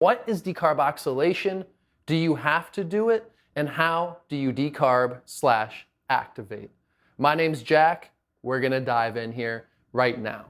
What is decarboxylation? Do you have to do it? And how do you decarb/activate? My name's Jack. We're gonna dive in here right now.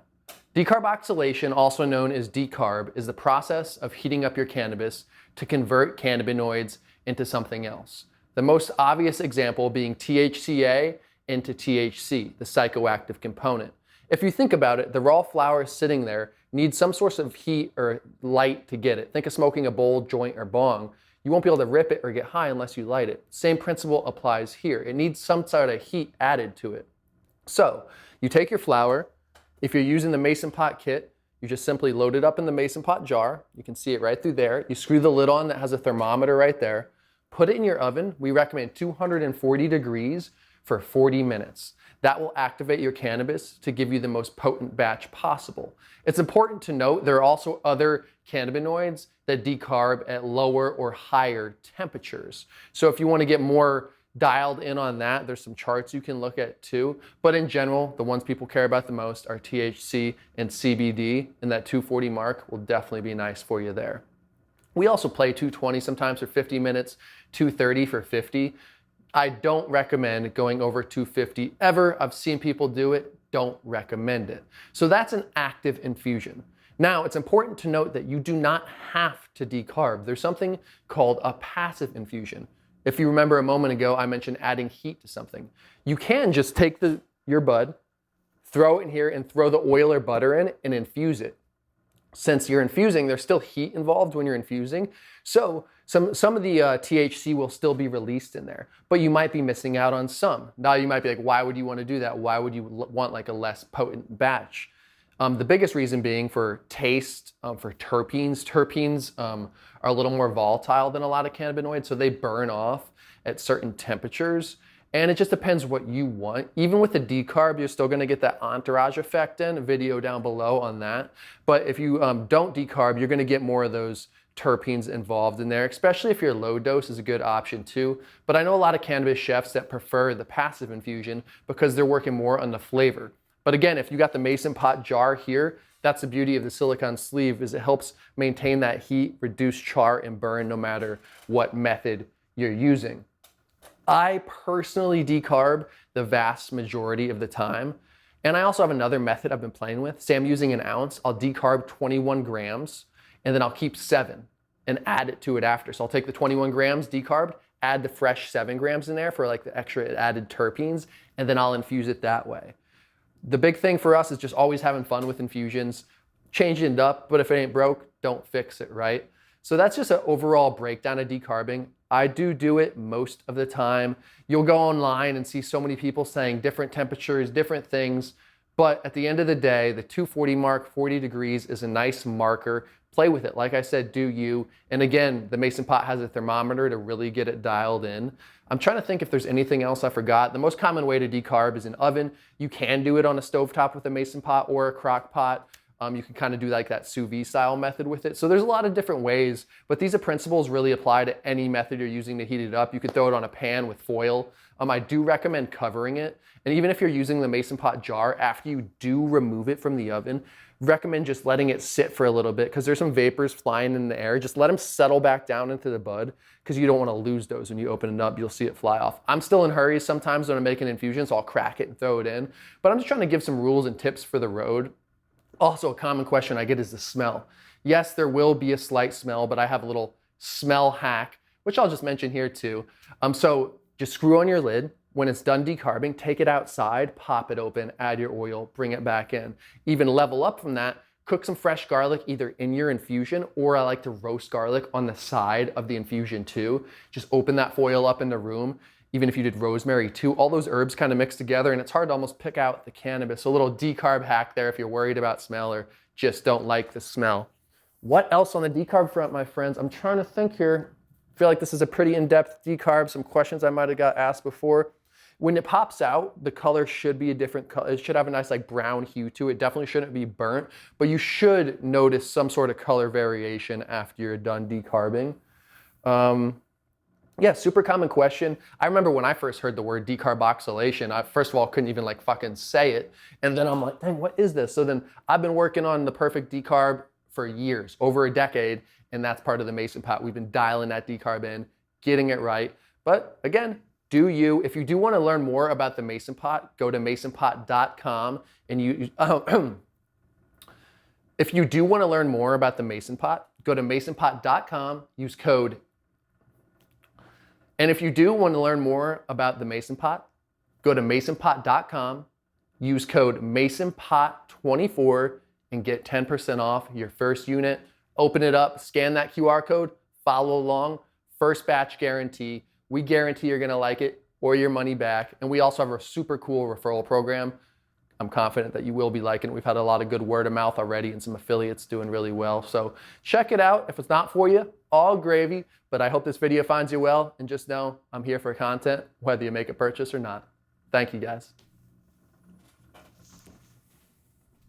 Decarboxylation, also known as decarb, is the process of heating up your cannabis to convert cannabinoids into something else. The most obvious example being THCA into THC, the psychoactive component. If you think about it, the raw flower sitting there needs some source of heat or light to get it. Think of smoking a bowl, joint, or bong. You won't be able to rip it or get high unless you light it. Same principle applies here. It needs some sort of heat added to it. So you take your flower. If you're using the Mason pot kit, you just simply load it up in the Mason pot jar. You can see it right through there. You screw the lid on that has a thermometer right there. Put it in your oven. We recommend 240 degrees for 40 minutes. That will activate your cannabis to give you the most potent batch possible. It's important to note there are also other cannabinoids that decarb at lower or higher temperatures. So if you want to get more dialed in on that, there's some charts you can look at too. But in general, the ones people care about the most are THC and CBD, and that 240 mark will definitely be nice for you there. We also play 220 sometimes for 50 minutes, 230 for 50. I don't recommend going over 250 ever. I've seen people do it, don't recommend it. So that's an active infusion. Now, it's important to note that you do not have to decarb. There's something called a passive infusion. If you remember a moment ago, I mentioned adding heat to something. You can just take your bud, throw it in here, and throw the oil or butter in and infuse it. Since you're infusing, there's still heat involved when you're infusing. So some of the THC will still be released in there, but you might be missing out on some. Now you might be like, why would you want to do that? Why would you want like a less potent batch? The biggest reason being for taste, for terpenes. Terpenes are a little more volatile than a lot of cannabinoids, so they burn off at certain temperatures. And it just depends what you want. Even with the decarb, you're still gonna get that entourage effect in, a video down below on that. But if you don't decarb, you're gonna get more of those terpenes involved in there, especially if your low dose is a good option too. But I know a lot of cannabis chefs that prefer the passive infusion because they're working more on the flavor. But again, if you got the Mason pot jar here, that's the beauty of the silicone sleeve, is it helps maintain that heat, reduce char and burn no matter what method you're using. I personally decarb the vast majority of the time. And I also have another method I've been playing with. Say I'm using an ounce, I'll decarb 21 grams, and then I'll keep 7 and add it to it after. So I'll take the 21 grams decarbed, add the fresh 7 grams in there for like the extra added terpenes, and then I'll infuse it that way. The big thing for us is just always having fun with infusions, changing it up, but if it ain't broke, don't fix it, right? So that's just an overall breakdown of decarbing. I do it most of the time. You'll go online and see so many people saying different temperatures, different things, but at the end of the day, the 240 mark, 40 degrees is a nice marker. Play with it. Like I said, do you. And again, the Mason pot has a thermometer to really get it dialed in. I'm trying to think if there's anything else I forgot. The most common way to decarb is an oven. You can do it on a stovetop with a Mason pot or a crock pot. You can kind of do like that sous vide style method with it. So there's a lot of different ways, but these principles really apply to any method you're using to heat it up. You could throw it on a pan with foil. I do recommend covering it. And even if you're using the Mason pot jar, after you do remove it from the oven, recommend just letting it sit for a little bit because there's some vapors flying in the air. Just let them settle back down into the bud because you don't want to lose those. When you open it up, you'll see it fly off. I'm still in hurries sometimes when I'm making infusions, so I'll crack it and throw it in. But I'm just trying to give some rules and tips for the road. Also, a common question I get is the smell. Yes, there will be a slight smell, but I have a little smell hack, which I'll just mention here too. So just screw on your lid. When it's done decarbing, take it outside, pop it open, add your oil, bring it back in. Even level up from that, cook some fresh garlic either in your infusion, or I like to roast garlic on the side of the infusion too. Just open that foil up in the room. Even if you did rosemary too, all those herbs kind of mix together and it's hard to almost pick out the cannabis. So a little decarb hack there if you're worried about smell or just don't like the smell. What else on the decarb front, my friends? I'm trying to think here. I feel like this is a pretty in-depth decarb, some questions I might have got asked before. When it pops out, the color should be a different color. It should have a nice like brown hue to it. Definitely shouldn't be burnt, but you should notice some sort of color variation after you're done decarbing. Yeah, super common question. I remember when I first heard the word decarboxylation, I first of all couldn't even like fucking say it. And then I'm like, dang, what is this? So then I've been working on the perfect decarb for years, over a decade. and that's part of the Mason pot. We've been dialing that decarb in, getting it right. But again, do you. If you do want to learn more about the Mason pot, go to masonpot.com and if you do want to learn more about the Mason pot, go to masonpot.com, use code. And if you do want to learn more about the Mason pot, go to masonpot.com, use code MasonPot24 and get 10% off your first unit. Open it up, scan that QR code, follow along, first batch guarantee. We guarantee you're gonna like it or your money back. And we also have a super cool referral program. I'm confident that you will be liking it. We've had a lot of good word of mouth already and some affiliates doing really well. So check it out. If it's not for you, all gravy, but I hope this video finds you well, and just know I'm here for content, whether you make a purchase or not. Thank you guys.